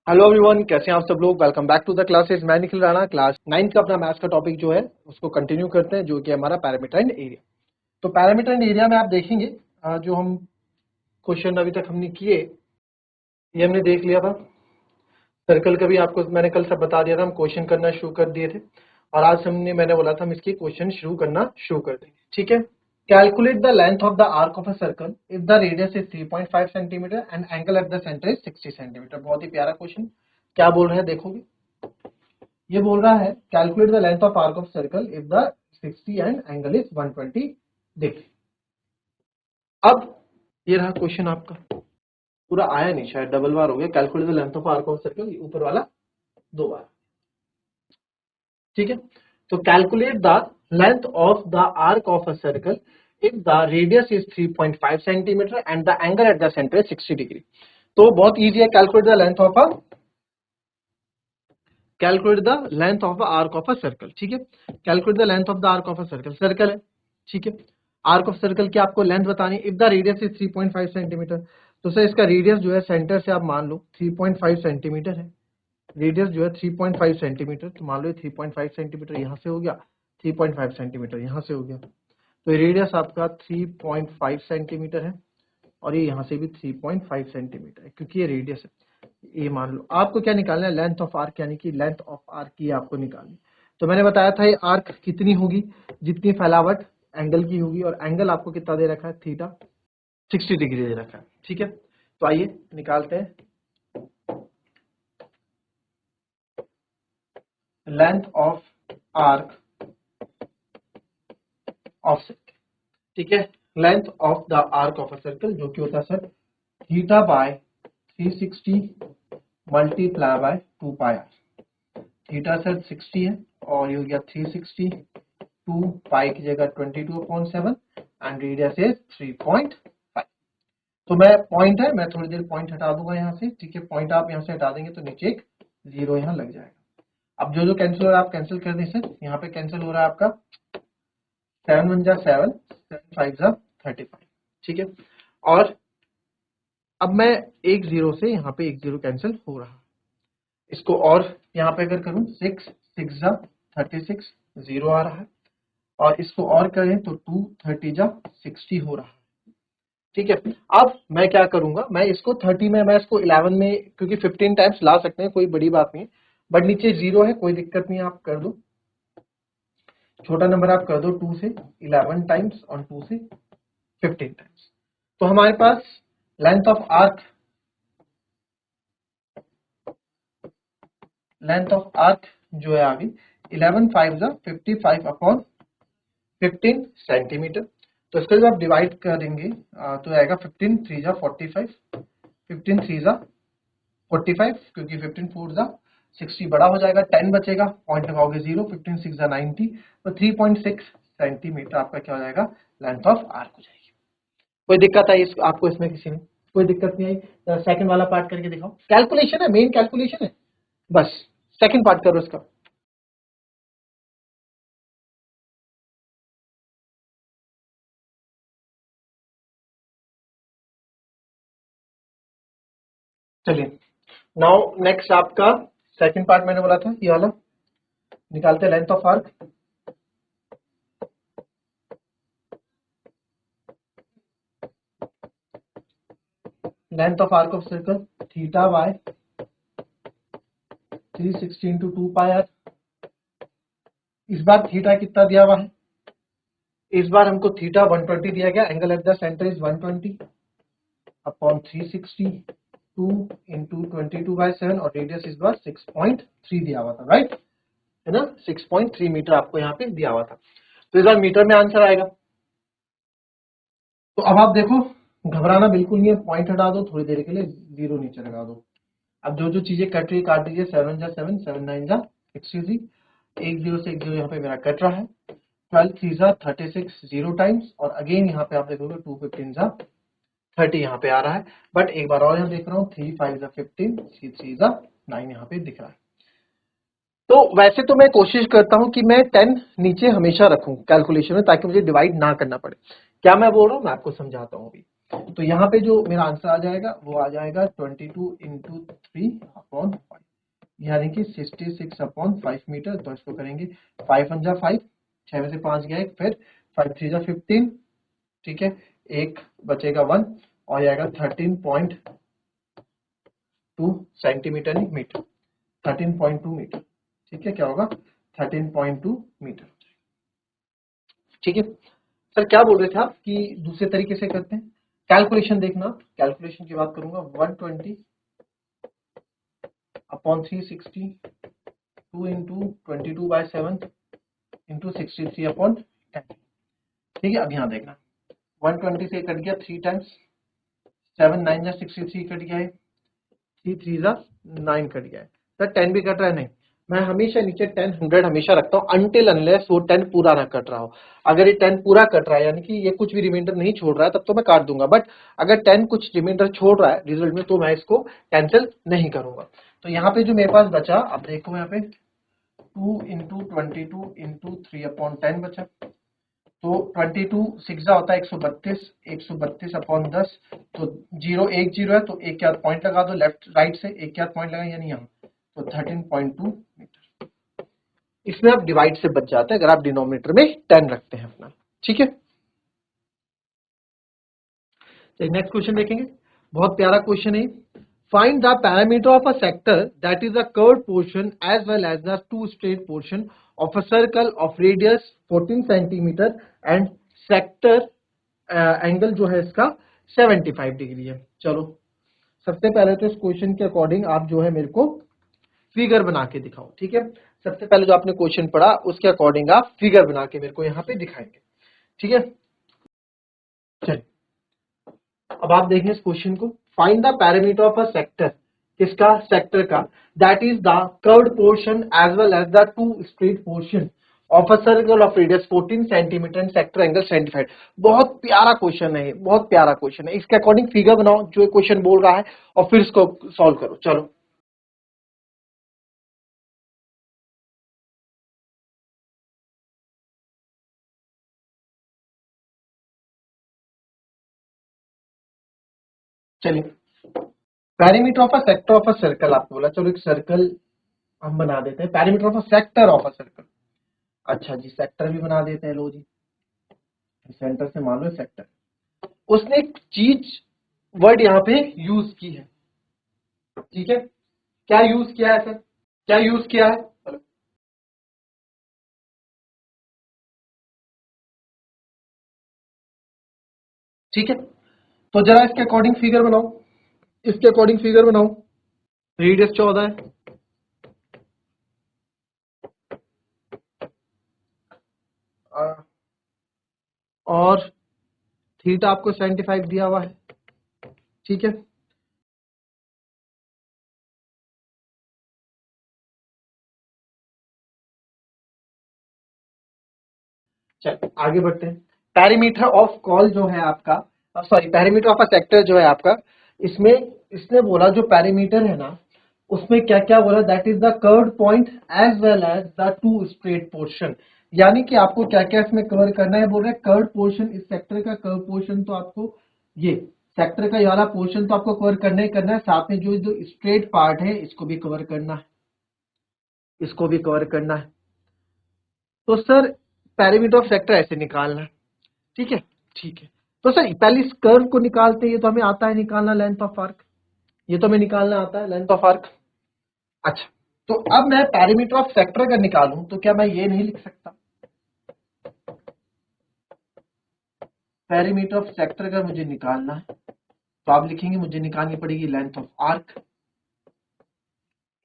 Hello everyone, कैसे हैं आप सब लोग। Welcome back to the classes. मैं निखिल राणा। क्लास 9 का अपना मैथ्स का टॉपिक जो है उसको कंटिन्यू करते हैं, जो कि हमारा पैरामीटर एंड एरिया। तो पैरामीटर एंड एरिया में आप देखेंगे जो हम क्वेश्चन अभी तक हमने किए, ये हमने देख लिया था। सर्कल का भी आपको मैंने कल सब बता दिया था, हम क्वेश्चन करना शुरू कर दिए थे। और आज मैंने बोला था हम इसके क्वेश्चन शुरू करना शुरू कर देंगे, ठीक है। Calculate the length of the arc of a circle if the radius is 3.5 centimetre and angle at the centre is 60 centimetre. बहुत ही प्यारा क्वेश्चन। क्या बोल रहा है देखोगे, ये बोल रहा है calculate the length of arc of circle if the 60 and angle is 120 degree. अब ये रहा क्वेश्चन आपका, पूरा आया नहीं, शायद डबल बार हो गया। Calculate the length of arc of circle, ऊपर वाला 2 बार, ठीक है। तो calculate the length of the arc of a circle if the radius is 3.5 centimetre and the angle at the centre is 60 degree. तो बहुत इजी है। Calculate the length of arc of a circle, ठीक है। Calculate the length of the arc of a circle, circle है, ठीक है। Arc of circle की आपको लेंथ बतानी। If the radius is 3.5 centimetre, तो सर इसका रेडियस जो है सेंटर से आप मान लो 3.5 सेंटीमीटर है। रेडियस जो है 3.5 सेंटीमीटर, तो मान लो 3.5 सेंटीमीटर यहाँ से हो गया, 3.5 सेंटीमीटर यहाँ से हो गया। तो रेडियस आपका 3.5 सेंटीमीटर है और ये यहाँ से भी 3.5 सेंटीमीटर है, क्योंकि ये रेडियस है। ये मान लो आपको क्या निकालना है, लेंथ ऑफ आर्क, यानी कि लेंथ ऑफ आर्क की आपको निकालनी। तो मैंने बताया था ये आर्क कितनी होगी, जितनी फैलावट एंगल की होगी, और एंगल आपको कितना दे रखा है, थीटा 60 डिग्री दे रखा है, ठीक है। तो आइए निकालते हैं length of arc of circle, ठीक है। Length of the arc of a circle जो कि होता है sir theta by 360 multiply by 2 pi r. Theta sir 60 है और ये हो गया 360, 2 पाई की जगह 22/7 एंड रेडियस इज 3.5। तो मैं पॉइंट है, मैं थोड़ी देर पॉइंट हटा दूंगा यहाँ से, ठीक है। पॉइंट आप यहाँ से हटा देंगे तो नीचे एक 0 यहाँ लग जाएगा। अब जो जो कैंसिल हो रहा है आप कैंसिल कर दें सर। यहाँ पे कैंसिल हो रहा है आपका 7 1 जा 7, 7 5 जा 35, ठीक है। और अब मैं एक 0 से यहाँ पे एक 0 कैंसिल हो रहा है। इसको और यहाँ पे अगर करूँ 6 6 जा 36, 0 आ रहा है। और इसको और करें तो 2 30 जा 60 हो रहा है, ठीक है। अब मैं क्या करूंगा, मैं इसको 30 में, मैं इसको 11 में, क्योंकि 15 टाइम्स ला सकते हैं, कोई बड़ी बात नहीं है। बट नीचे 0 है, कोई दिक्कत नहीं है, आप कर दो। छोटा नंबर आप कर दो 2 से 11 टाइम्स और 2 से 15 टाइम्स। तो हमारे पास लेंथ ऑफ आर्क जो है आगे 11 5 जा 55/15 सेंटीमीटर। तो इसको जब आप डिवाइड करेंगे तो आएगा 15 3 जा 45, 15 3 जा 45, क्योंकि 15 4 जा 60 बड़ा हो जाएगा, 10 बचेगा, पॉइंट लगाओगे 0, 15 6 जा 90, तो 3.6 सेंटीमीटर आपका क्या हो जाएगा, लेंथ ऑफ आर्क हो जाएगी। कोई दिक्कत आई आपको इसमें, किसी में कोई दिक्कत नहीं आई। सेकंड वाला पार्ट करके दिखाओ। कैलकुलेशन है, मेन कैलकुलेशन है, बस सेकंड पार्ट करो इसका। चलिए, नाउ नेक्स्ट आपका सेकंड पार्ट मैंने बोला था ये वाला, निकालते हैं length of arc. Length of arc of circle theta by 360 into 2 pi r. इस बार थीटा कितना दिया हुआ है, इस बार हमको थीटा 120 दिया गया, angle at the centre is 120 upon 360, 2 into 22/7 और रेडियस इस बार 6.3 दिया हुआ था, राइट है ना। 6.3 मीटर आपको यहाँ पे दिया हुआ था। तो इस बार मीटर में आंसर आएगा। तो अब आप देखो, घबराना बिल्कुल नहीं है, पॉइंट हटा दो, थोड़ी देर के लिए 0 नीचे लगा दो। अब जो जो चीजें कट रही काट दीजिए। 7 जा 7, 7 9 जा 63, एक 0 से एक 0 यहाँ पे मेरा कट रहा है। 12 3 जा 36, 0 टाइम्स, और अगेन यहाँ पे आप देखोगे 2 15 जा 30 यहाँ पे आ रहा है। बट एक बार और यहाँ देख रहा हूँ 3 5 जा 15, 3 3 जा 9 यहाँ पे दिख रहा है। तो वैसे तो मैं कोशिश करता हूं कि मैं 10 नीचे हमेशा रखूं कैलकुलेशन में, ताकि मुझे डिवाइड ना करना पड़े। क्या मैं बोल रहा हूं, मैं आपको समझाता हूं अभी। तो यहाँ पे जो मेरा आंसर आ जाएगा वो आ जाएगा 22 इंटू 3/5, यानी कि 66/5 मीटर। तो इसको करेंगे 5 1 जा 5, 6 में से 5 गया 1, फिर 5 3 जा 15, ठीक है, एक बचेगा 1 और ये आएगा 13.2 सेंटीमीटर नहीं मीटर, 13.2 मीटर, ठीक है, क्या होगा 13.2 मीटर, ठीक है। सर क्या बोल रहे थे आप कि दूसरे तरीके से करते हैं, कैलकुलेशन देखना, कैलकुलेशन की बात करूंगा, 120/360 2 इंटू 22/7 इंटू 63/10, ठीक है। अब यहाँ देखना 120 से कट गया 3 टाइम्स, 7 9 जा 63 कट गया है, 3 3 जा 9 कट गया है। सर 10 भी कट रहा है, नहीं, मैं हमेशा नीचे 10 100 हमेशा रखता हूँ अनटिल अनलेस वो 10 पूरा ना कट रहा हो। अगर ये 10 पूरा कट रहा है यानी कि ये कुछ भी रिमाइंडर नहीं छोड़ रहा है तब तो मैं काट दूंगा, बट अगर 10 कुछ रिमाइंडर छोड़ रहा है रिजल्ट में तो मैं इसको कैंसिल नहीं करूंगा। तो यहाँ पे जो मेरे पास बचा, अब देखो यहाँ पे 2 इंटू 22 इंटू 3/10 बचा, तो 22 6 होता है 132, 132/10, तो 0 1 0 है तो एक के हाथ पॉइंट लगा दो, लेफ्ट राइट से एक के हाथ पॉइंट लगा यानी यहाँ, तो 13.2 मीटर। इसमें आप डिवाइड से बच जाते हैं अगर आप डिनोमिनेटर में 10 रखते हैं अपना, ठीक है। नेक्स्ट क्वेश्चन देखेंगे, बहुत प्यारा क्वेश्चन है। Find the parameter of a sector that is a curved portion as well as the two straight portion of a circle of radius 14 centimetre and sector angle जो है इसका 75 डिग्री है। चलो सबसे पहले तो इस क्वेश्चन के अकॉर्डिंग आप जो है मेरे को फिगर बना के दिखाओ, ठीक है। सबसे पहले जो आपने क्वेश्चन पढ़ा उसके अकॉर्डिंग आप फिगर बना के मेरे को यहाँ पे दिखाएंगे, ठीक है। चलिए अब आप देखें इस क्वेश्चन को, find the parameter of a sector, किसका, सेक्टर का, that is the curved portion as well as the two straight portion of a circle of radius 14 centimetre and sector angle 75। बहुत प्यारा क्वेश्चन है, बहुत प्यारा क्वेश्चन है। इसके अकॉर्डिंग फिगर बनाओ जो क्वेश्चन बोल रहा है और फिर इसको सॉल्व करो। चलो चलिए, parameter of a sector of a circle आपको बोला, चलो एक सर्कल हम बना देते हैं, parameter of a sector of a circle, अच्छा जी सेक्टर भी बना देते हैं, लो जी, सेंटर से मान लो सेक्टर। उसने एक चीज वर्ड यहाँ पे यूज की है, ठीक है, क्या यूज किया है सर, क्या यूज किया है, ठीक है। तो जरा इसके अकॉर्डिंग फिगर बनाओ, इसके अकॉर्डिंग फिगर बनाओ, रेडियस 14 है और थीटा आपको 75 दिया हुआ है, ठीक है। चल आगे बढ़ते हैं। पैरीमीटर ऑफ कॉल जो है आपका, sorry perimeter of a sector जो है आपका, इसमें इसने बोला जो पैरीमीटर है ना उसमें क्या क्या बोला, that is the curved point as well as the two straight portion, यानी कि आपको क्या क्या इसमें कवर करना है, बोल रहे हैं कर्व्ड पोर्शन, इस सेक्टर का कर्व पोर्शन तो आपको ये सेक्टर का ये वाला पोर्शन तो आपको कवर करना ही करना है, साथ में जो जो स्ट्रेट पार्ट है इसको भी कवर करना है, इसको भी कवर करना है। तो सर पैरामीटर ऑफ सेक्टर ऐसे निकालना है, ठीक है, ठीक है। तो सर पहले इस कर्व को निकालते हैं, ये तो हमें आता है निकालना लेंथ ऑफ आर्क, ये तो हमें निकालना आता है लेंथ ऑफ आर्क। अच्छा, तो अब मैं पैरामीटर ऑफ सेक्टर अगर निकालूं तो क्या मैं ये नहीं लिख सकता, पैरामीटर ऑफ सेक्टर अगर मुझे निकालना है तो आप लिखेंगे मुझे निकालनी पड़ेगी length of arc,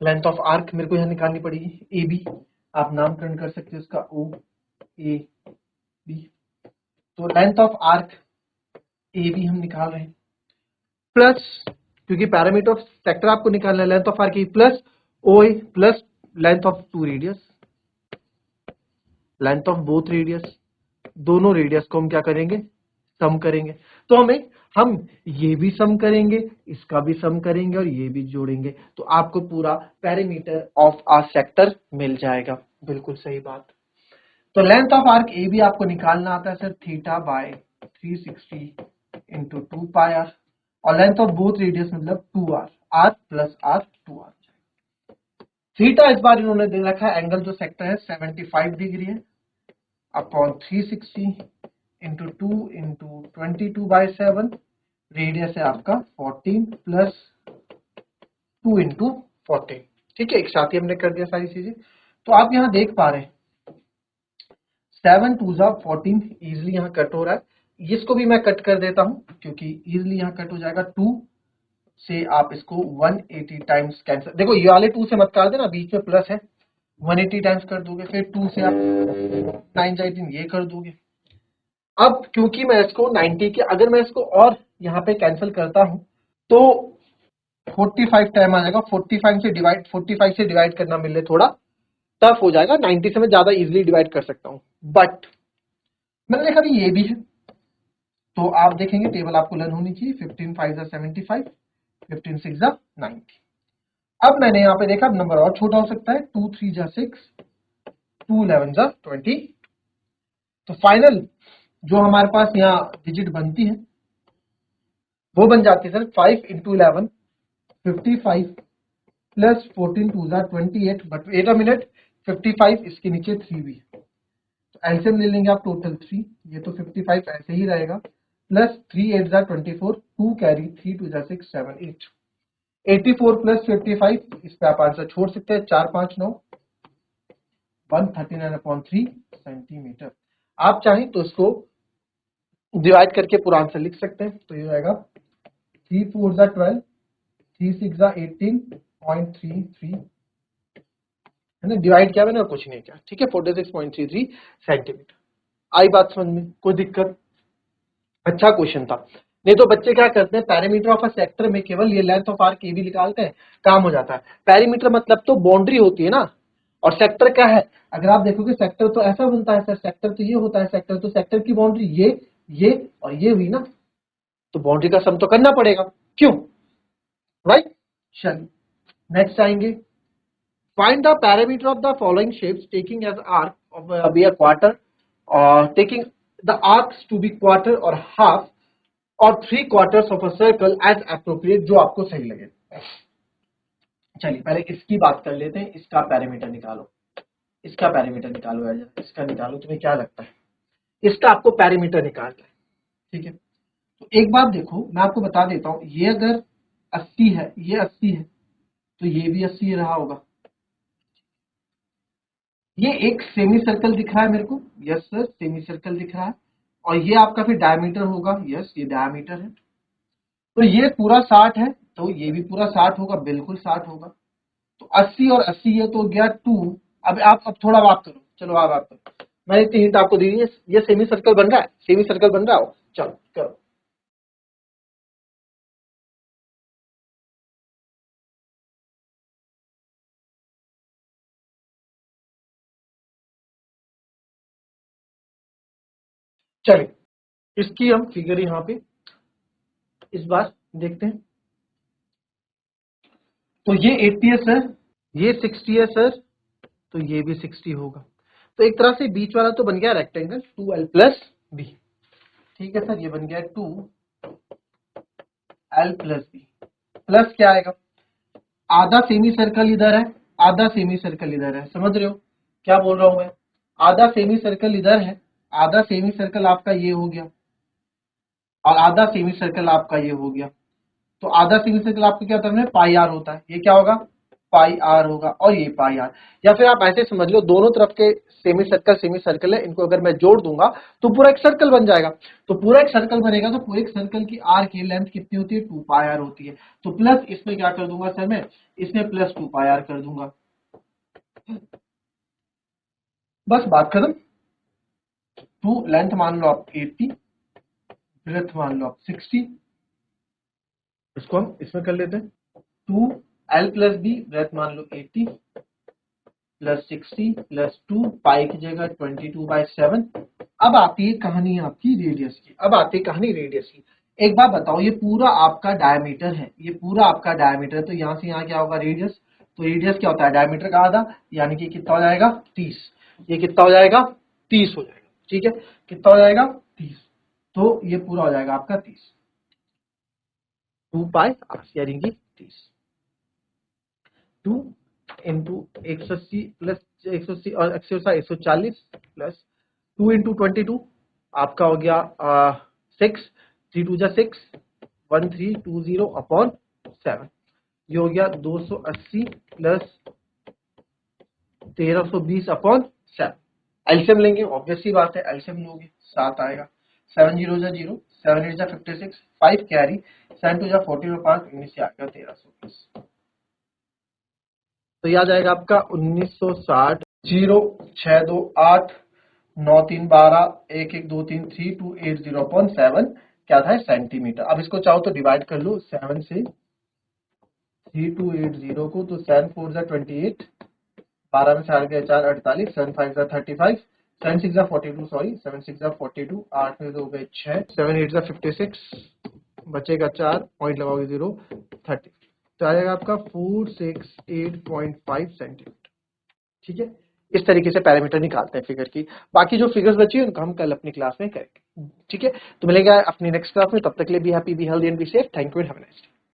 length of arc मेरे को यहां निकालनी पड़ेगी ए बी, आप नामकरण कर सकते हो इसका ओ ए बी। तो length of arc A B हम निकाल रहे हैं, प्लस क्योंकि पैरामीटर ऑफ सेक्टर आपको निकालना है length of arc plus O A plus length of two radius, length of both radius, दोनों रेडियस को हम क्या करेंगे, सम करेंगे। तो हम ये भी सम करेंगे, इसका भी सम करेंगे और ये भी जोड़ेंगे, तो आपको पूरा पेरीमीटर ऑफ आ सेक्टर मिल जाएगा। बिल्कुल सही बात। तो लेंथ ऑफ आर्क ए भी आपको निकालना आता है sir, theta by 360 into 2πr और लेंथ ऑफ बोथ रेडियस मतलब 2r, r plus r 2r। Theta इस बार इन्होंने दे रखा है, एंगल जो सेक्टर है 75 डिग्री है, अपॉन 360 इंटू 2 इंटू 22/7, रेडियस है आपका 14 प्लस 2 इंटू 14। ठीक है, एक साथ ही हमने कर दिया सारी चीजें। तो आप यहां देख पा रहे हैं 7 2 14 इजिली यहाँ कट हो रहा है, इसको भी मैं कट कर देता हूं क्योंकि इजिली यहाँ कट हो जाएगा। 2 से आप इसको 180 टाइम्स कैंसिल, देखो ये वाले 2 से मत कर देना, बीच में प्लस है, 180 टाइम्स कर दोगे, फिर 2 से आप 9 18 ये कर दोगे। अब क्योंकि मैं इसको 90 के, अगर मैं इसको और यहाँ पे कैंसिल करता हूं तो 45 टाइम आ जाएगा, 45 से डिवाइड करना मेरे लिए थोड़ा टफ हो जाएगा, 90 से मैं ज्यादा इजिली डिवाइड कर सकता हूं, बट मैंने देखा भी ये भी है। तो आप देखेंगे टेबल आपको लर्न होनी चाहिए, 15 5 75, 15 6 90। अब मैंने यहाँ पे देखा नंबर और छोटा हो सकता है, 2 3 6, 2 11 20। तो फाइनल जो हमारे पास यहाँ डिजिट बनती है वो बन जाती है sir 5 into 11 55 plus 14 2 28, but wait a minute, 55 इसके नीचे 3 भी है, तो एलसीएम ले लेंगे आप टोटल 3, ये तो 55 ऐसे ही रहेगा, प्लस 3 8 24, 2 कैरी 3 2 6 7 8, 84 प्लस 55, इस पे आप आंसर छोड़ सकते हैं, 4 5 9, 139/3 सेंटीमीटर। आप चाहें तो इसको डिवाइड करके पूरा आंसर लिख सकते हैं, तो ये जाएगा 3 4 12, 3 6 18.33, है ना, डिवाइड किया मैंने और कुछ नहीं किया। ठीक है, 46.33 सेंटीमीटर। आई बात समझ में, कोई दिक्कत? अच्छा क्वेश्चन था। नहीं तो बच्चे क्या करते हैं, पैरामीटर ऑफ अ सेक्टर में केवल ये लेंथ ऑफ आर्क ये भी निकालते हैं, काम हो जाता है। पैरामीटर मतलब तो बाउंड्री होती है ना, और सेक्टर क्या है, अगर आप देखोगे सेक्टर तो ऐसा बनता है सर, सेक्टर तो ये होता है, सेक्टर तो सेक्टर की बाउंड्री ये और ये हुई ना, तो बाउंड्री का सम तो करना पड़ेगा, क्यों, राइट। चलिए नेक्स्ट आएंगे, find the parameter of the following shapes taking as arc of be a quarter और taking the arcs to be quarter और हाफ और 3/4 of a circle as appropriate, जो आपको सही लगे। चलिए पहले इसकी बात कर लेते हैं, इसका पैरामीटर निकालो, इसका पैरामीटर निकालो यार, इसका निकालो, तुम्हें क्या लगता है इसका आपको पैरामीटर निकालना है। ठीक है, तो एक बात देखो, मैं आपको बता देता हूं, ये अगर 80 है, ये 80 है, तो ये भी 80 रहा होगा। ये एक सेमी सर्कल दिख रहा है मेरे को, यस सर सेमी सर्कल दिख रहा है, और ये आपका फिर डायमीटर होगा, यस ये डायमीटर है, तो ये पूरा 60 है, तो ये भी पूरा 60 होगा, बिल्कुल 60 होगा। तो 80 और 80 ये तो हो गया 2। अब थोड़ा बात करो, चलो आप बात करो, मैंने इतनी हिंट आपको दी है, ये सेमी सर्कल बन रहा है, सेमी सर्कल बन रहा हो, चलो करो। चलिए इसकी हम फिगर यहाँ पे इस बार देखते हैं। तो ये 80 है सर, ये 60 है सर, तो ये भी 60 होगा, तो एक तरह से बीच वाला तो बन गया रेक्टेंगल 2l प्लस बी। ठीक है सर, ये बन गया 2l प्लस बी, प्लस क्या आएगा, आधा सेमी सर्कल इधर है, आधा सेमी सर्कल इधर है, समझ रहे हो क्या बोल रहा हूं मैं, आधा सेमी सर्कल इधर है, आधा सेमी सर्कल आपका ये हो गया और आधा सेमी सर्कल आपका ये हो गया, तो आधा सेमी सर्कल आपका क्या टर्म है, पाई आर होता है, ये क्या होगा पाई आर होगा और ये पाई आर, या फिर आप ऐसे समझ लो दोनों तरफ के सेमी सर्कल है, इनको अगर मैं जोड़ दूंगा तो पूरा एक सर्कल बन जाएगा, तो पूरा एक सर्कल बनेगा, तो पूरे एक सर्कल की आर की लेंथ कितनी होती है 2 पाई आर होती है, तो प्लस इसमें क्या कर दूंगा सर मैं, इसमें प्लस 2 पाई आर कर दूंगा, बस बात खत्म। 2 लेंथ मान लो आप 80, ब्रेथ मान लो आप 60, इसको हम इसमें कर लेते हैं, 2l प्लस बी, ब्रेथ मान लो 80 प्लस 60 प्लस 2 पाई की जगह 22/7। अब आती है कहानी आपकी रेडियस की, अब आती है कहानी रेडियस की। एक बात बताओ, ये पूरा आपका डायमीटर है, ये पूरा आपका डायमीटर है, तो यहां से यहाँ क्या होगा रेडियस, तो रेडियस क्या होता है डायमीटर का आधा, यानी कि कितना हो जाएगा 30, ये कितना हो जाएगा 30 हो जाएगा, ठीक है कितना हो जाएगा 30, तो ये पूरा हो जाएगा आपका 30। 2 पाई आर यानी कि 30। 2 इंटू 180 प्लस 180 और 140 प्लस 2 इंटू 22 आपका हो गया 6, 3 2 जा 6, 1320 अपॉन 7। ये हो गया 280 प्लस 1320 अपॉन 7। एलसीएम लेंगे, ऑब्वियस सी बात है, एलसीएम लोगे 7 आएगा। 7 0 जा 0, 7 8 जा 56, 5 कैरी, 7 2 जा 14 और 5 19 से आएगा 1320। तो याद आएगा आपका 1960 0 6 2 8 9 3 12 1 1 2 3 3280.7 क्या था सेंटीमीटर। अब इसको चाहो तो डिवाइड कर लो 7 से 3280 को, तो 7 4 जा 28, 12 में से 8 गए 4 48, 7 5 जा 35, 7 6 जा 42, सॉरी 7 6 जा 42, 8 में 2 गए 6, 7 8 जा 56, बचेगा 4, पॉइंट लगाओगे 0 30। तो आ जाएगा आपका 468.5 सेंटीमीटर। ठीक है, इस तरीके से पैरामीटर निकालते हैं फिगर की। बाकी जो फिगर्स बची है उनको हम कल अपनी क्लास में करेंगे। ठीक है, तो मिलेगा अपनी नेक्स्ट क्लास में, तब तक के लिए be happy, be healthy and be safe. Thank you and have a nice day.